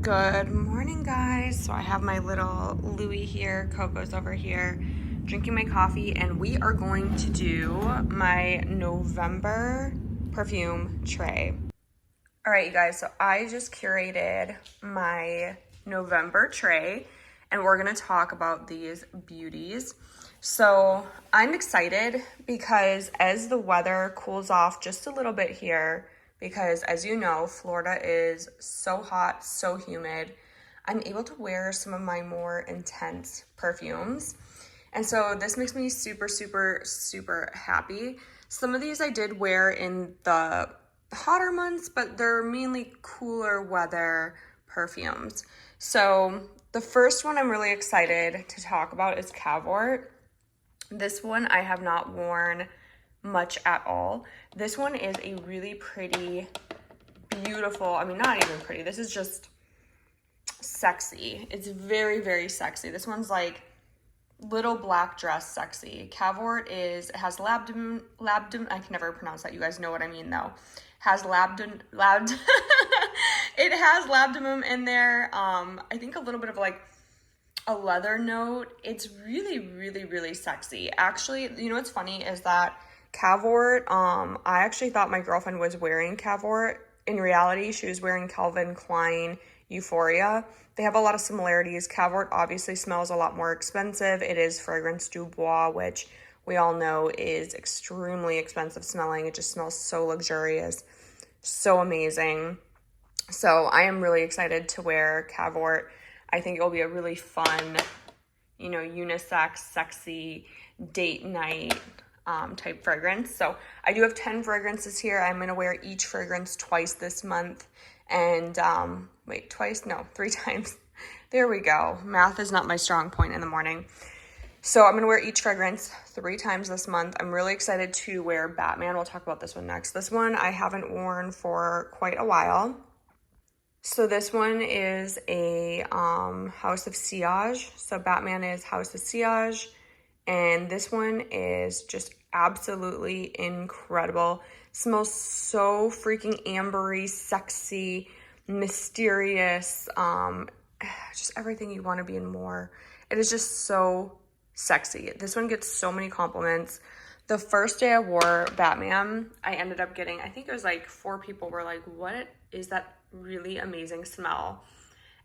Good morning, guys. So I have my little Louie here, Coco's over here, drinking my coffee, and we are going to do my November perfume tray. All right, you guys, so I just curated my November tray, and we're gonna talk about these beauties. So I'm excited because as the weather cools off just a little bit here, because as you know, Florida is so hot, so humid, I'm able to wear some of my more intense perfumes. And so this makes me super, super, super happy. Some of these I did wear in the hotter months, but they're mainly cooler weather perfumes. So the first one I'm really excited to talk about is Cavalli. This one I have not worn much at all. This one is a really pretty, beautiful, I mean, not even pretty, this is just sexy. It's very, very sexy. This one's like little black dress sexy. Cavalli it has labdum, I can never pronounce that, you guys know what I mean though. Has it has labdanum in there. I think a little bit of like a leather note. It's really, really, really sexy. Actually, you know what's funny is that Cavalli, I actually thought my girlfriend was wearing Cavalli. In reality, she was wearing Calvin Klein Euphoria. They have a lot of similarities. Cavalli obviously smells a lot more expensive. It is Fragrance du Bois, which we all know is extremely expensive smelling. It just smells so luxurious, so amazing. So I am really excited to wear Cavalli. I think it will be a really fun, you know, unisex, sexy date night type fragrance. So I do have 10 fragrances here. I'm going to wear each fragrance twice this month. And three times. There we go. Math is not my strong point in the morning. So I'm going to wear each fragrance 3 times this month. I'm really excited to wear Batman. We'll talk about this one next. This one I haven't worn for quite a while. So this one is a House of Sillage. So Batman is House of Sillage. And this one is just absolutely incredible. Smells so freaking ambery, sexy, mysterious, just everything you want to be in more. It is just so sexy. This one gets so many compliments. The first day I wore Batman, I ended up getting, I think it was like 4 people were like, what is that really amazing smell?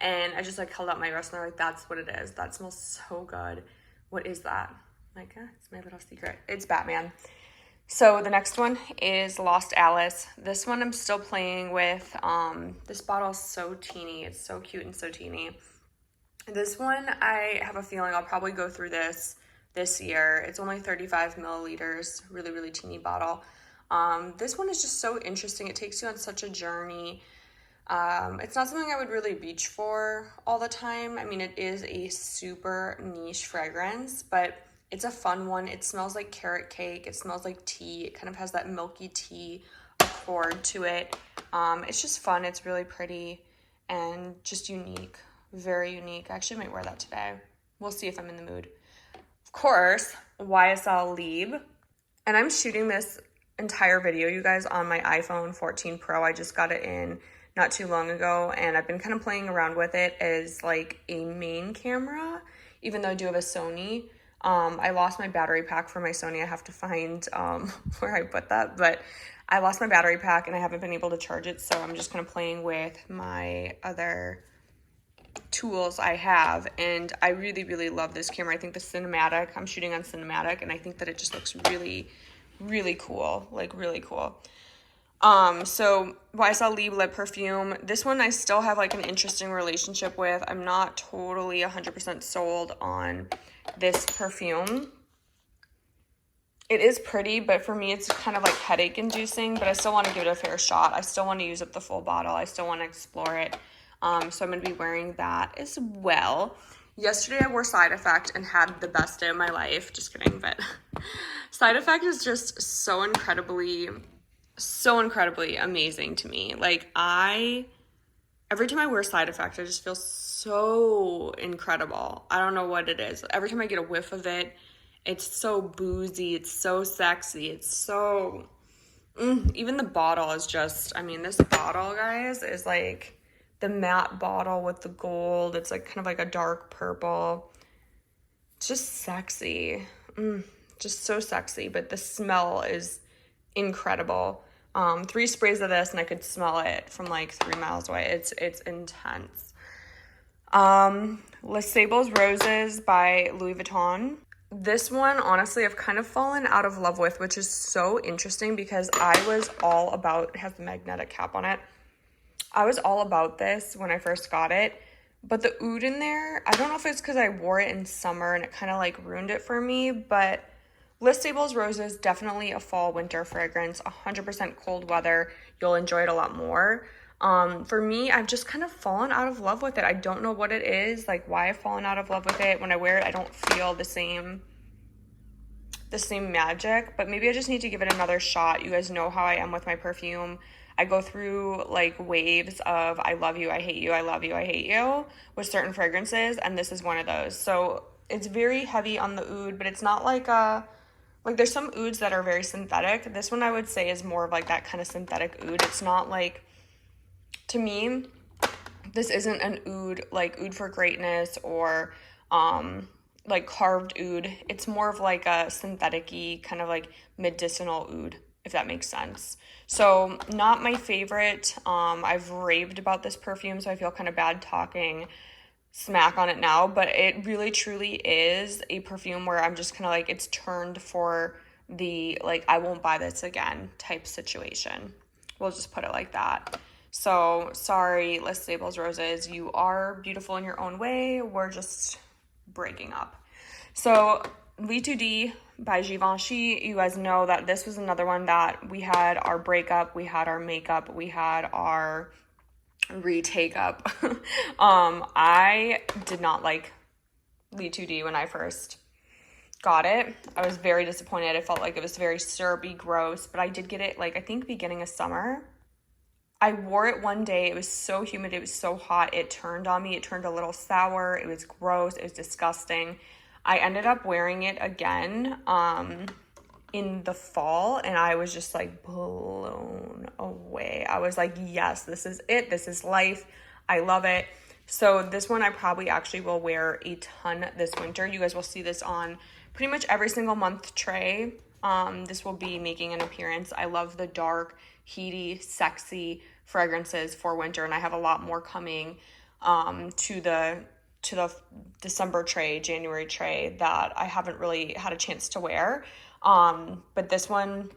And I just like held out my wrist and they're like, that's what it is. That smells so good. What is that? I'm like, it's my little secret. It's Batman. So the next one is Lost Alice. This one I'm still playing with. This bottle is so teeny. It's so cute and so teeny. This one, I have a feeling I'll probably go through this year. It's only 35 milliliters, really, really teeny bottle. This one is just so interesting. It takes you on such a journey. It's not something I would really reach for all the time. I mean, it is a super niche fragrance, but it's a fun one. It smells like carrot cake. It smells like tea. It kind of has that milky tea accord to it. It's just fun. It's really pretty and just unique. Very unique. I actually might wear that today. We'll see if I'm in the mood. Of course, YSL Libre. And I'm shooting this entire video, you guys, on my iPhone 14 Pro. I just got it in not too long ago, and I've been kind of playing around with it as like a main camera, even though I do have a Sony. I lost my battery pack for my Sony. I have to find where I put that, but I lost my battery pack and I haven't been able to charge it, so I'm just kind of playing with my other tools I have, and I really, really love this camera. I think the cinematic, I'm shooting on cinematic, and I think that it just looks really, really cool, like really cool. So YSL Libre Parfum, this one I still have like an interesting relationship with. I'm not totally 100% sold on this perfume. It is pretty, but for me it's kind of like headache inducing, but I still want to give it a fair shot. I still want to use up the full bottle. I still want to explore it. So I'm going to be wearing that as well. Yesterday I wore Side Effect and had the best day of my life. Just kidding, but Side Effect is just so incredibly amazing to me. Like every time I wear Side Effect, I just feel so incredible. I don't know what it is. Every time I get a whiff of it, it's so boozy. It's so sexy. It's so, even the bottle is just, I mean, this bottle, guys, is like the matte bottle with the gold. It's like kind of like a dark purple. It's just sexy. Just so sexy, but the smell is incredible. 3 sprays of this and I could smell it from like 3 miles away. It's intense. Les Sables Roses by Louis Vuitton. This one, honestly, I've kind of fallen out of love with, which is so interesting because I was all about, it has the magnetic cap on it. I was all about this when I first got it, but the oud in there, I don't know if it's because I wore it in summer and it kind of like ruined it for me, but Les Sables Roses, definitely a fall winter fragrance, 100% cold weather. You'll enjoy it a lot more. For me, I've just kind of fallen out of love with it. I don't know what it is, like why I've fallen out of love with it. When I wear it, I don't feel the same magic, but maybe I just need to give it another shot. You guys know how I am with my perfume. I go through like waves of I love you, I hate you, I love you, I hate you with certain fragrances, and this is one of those. So it's very heavy on the oud, but it's not like there's some ouds that are very synthetic. This one I would say is more of like that kind of synthetic oud. It's not like, to me, this isn't an oud like Oud for Greatness or like carved oud. It's more of like a synthetic-y kind of like medicinal oud, if that makes sense. So not my favorite. I've raved about this perfume, so I feel kind of bad talking smack on it now, but it really truly is a perfume where I'm just kind of like, it's turned for the like I won't buy this again type situation. We'll just put it like that. So sorry, Les Sables Roses, you are beautiful in your own way. We're just breaking up. So V2D by Givenchy, you guys know that this was another one that we had our breakup, we had our makeup, we had our retake up. I did not like V2D when I first got it. I was very disappointed. I felt like it was very syrupy, gross, but I did get it like I think beginning of summer. I wore it one day. It was so humid. It was so hot. It turned on me. It turned a little sour. It was gross. It was disgusting. I ended up wearing it again in the fall, and I was just like blown away. I was like, yes, this is it. This is life. I love it. So this one I probably actually will wear a ton this winter. You guys will see this on pretty much every single month tray. This will be making an appearance. I love the dark, heaty, sexy fragrances for winter, and I have a lot more coming to the December tray, January tray that I haven't really had a chance to wear. But this one,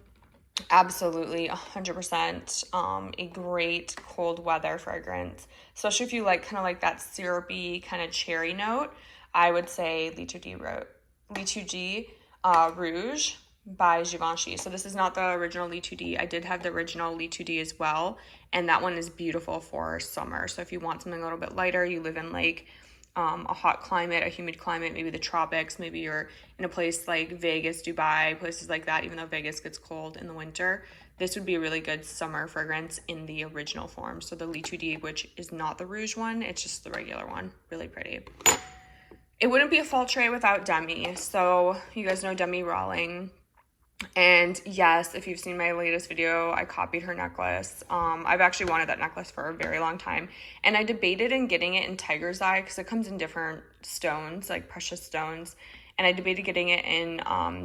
absolutely 100% a great cold weather fragrance, especially if you like kind of like that syrupy kind of cherry note. I would say Le 2D Rouge by Givenchy. So this is not the original Le 2D. I did have the original Le 2D as well, and that one is beautiful for summer. So if you want something a little bit lighter, you live in like a hot climate, a humid climate, maybe the tropics, maybe you're in a place like Vegas, Dubai, places like that, even though Vegas gets cold in the winter, this would be a really good summer fragrance in the original form. So the Le 2D, which is not the Rouge one, it's just the regular one, really pretty. It wouldn't be a fall tray without Demi. So you guys know Demi Rawling. And yes, if you've seen my latest video, I copied her necklace. I've actually wanted that necklace for a very long time. And I debated in getting it in Tiger's Eye because it comes in different stones, like precious stones. And I debated getting it in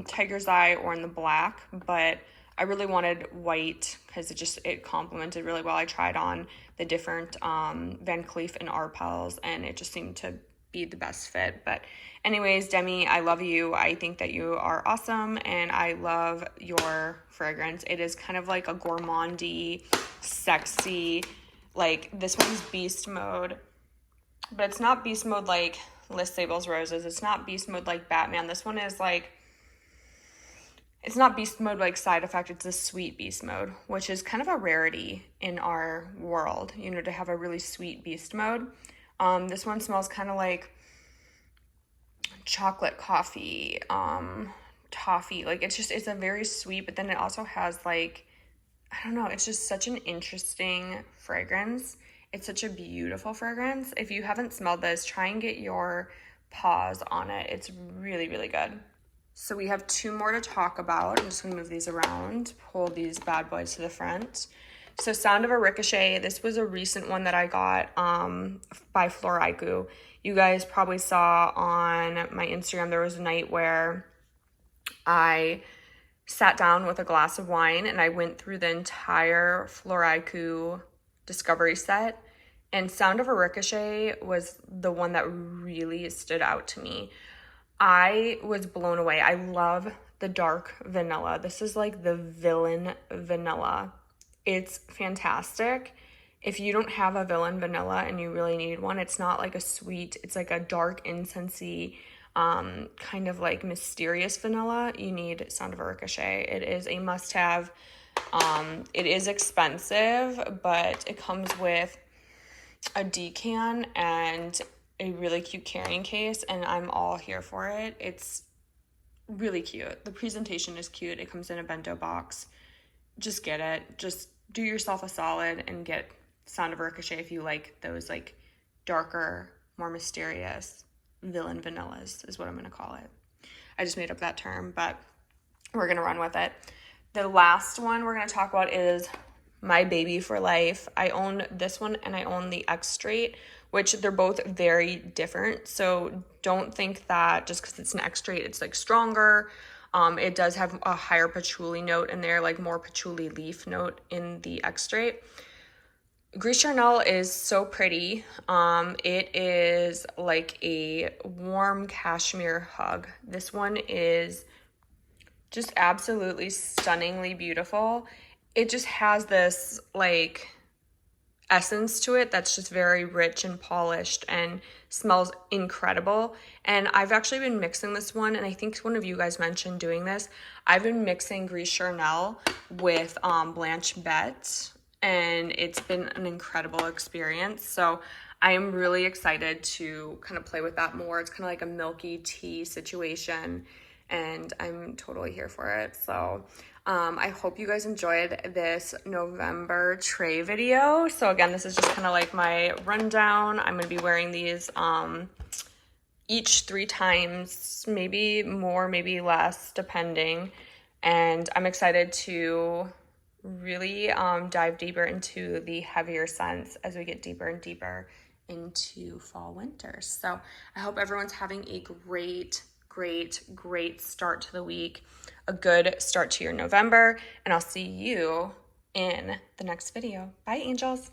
Tiger's Eye or in the black. But I really wanted white because it complemented really well. I tried on the different Van Cleef and Arpels, and it just seemed to be the best fit. But anyways, Demi, I love you. I think that you are awesome, and I love your fragrance. It is kind of like a gourmandy, sexy, like this one's beast mode, but it's not beast mode like Les Sables Roses. It's not beast mode like Batman. This one is like, it's not beast mode like Side Effect. It's a sweet beast mode, which is kind of a rarity in our world, you know, to have a really sweet beast mode. This one smells kind of like chocolate coffee, toffee. Like it's a very sweet, but then it also has like, I don't know, it's just such an interesting fragrance. It's such a beautiful fragrance. If you haven't smelled this, try and get your paws on it. It's really, really good. So we have 2 more to talk about. I'm just gonna move these around, pull these bad boys to the front. So Sound of a Ricochet, this was a recent one that I got by Floriku. You guys probably saw on my Instagram, there was a night where I sat down with a glass of wine and I went through the entire Floriku Discovery set. And Sound of a Ricochet was the one that really stood out to me. I was blown away. I love the dark vanilla. This is like the villain vanilla. It's fantastic. If you don't have a villain vanilla and you really need one, it's not like a sweet, it's like a dark incensey, kind of like mysterious vanilla. You need Sound of a Ricochet. It is a must-have. It is expensive, but it comes with a decan and a really cute carrying case, and I'm all here for it. It's really cute. The presentation is cute. It comes in a bento box. Just get it. Just do yourself a solid and get Sound of a Ricochet if you like those like darker, more mysterious villain vanillas is what I'm going to call it. I just made up that term, but we're going to run with it. The last one we're going to talk about is my baby for life. I own this one and I own the X Straight, which they're both very different. So don't think that just because it's an X Straight, it's like stronger. It does have a higher patchouli note in there, like more patchouli leaf note in the X Straight. Gris Charnel is so pretty. It is like a warm cashmere hug. This one is just absolutely stunningly beautiful. It just has this like essence to it that's just very rich and polished and smells incredible. And I've actually been mixing this one, and I think one of you guys mentioned doing this. I've been mixing Gris Charnel with Blanche Bette, and it's been an incredible experience. So I am really excited to kind of play with that more. It's kind of like a milky tea situation, and I'm totally here for it. So I hope you guys enjoyed this November tray video. So again, this is just kind of like my rundown. I'm going to be wearing these each 3 times, maybe more, maybe less, depending. And I'm excited to really dive deeper into the heavier scents as we get deeper and deeper into fall winter. So I hope everyone's having a great start to the week, a good start to your November, and I'll see you in the next video. Bye, angels.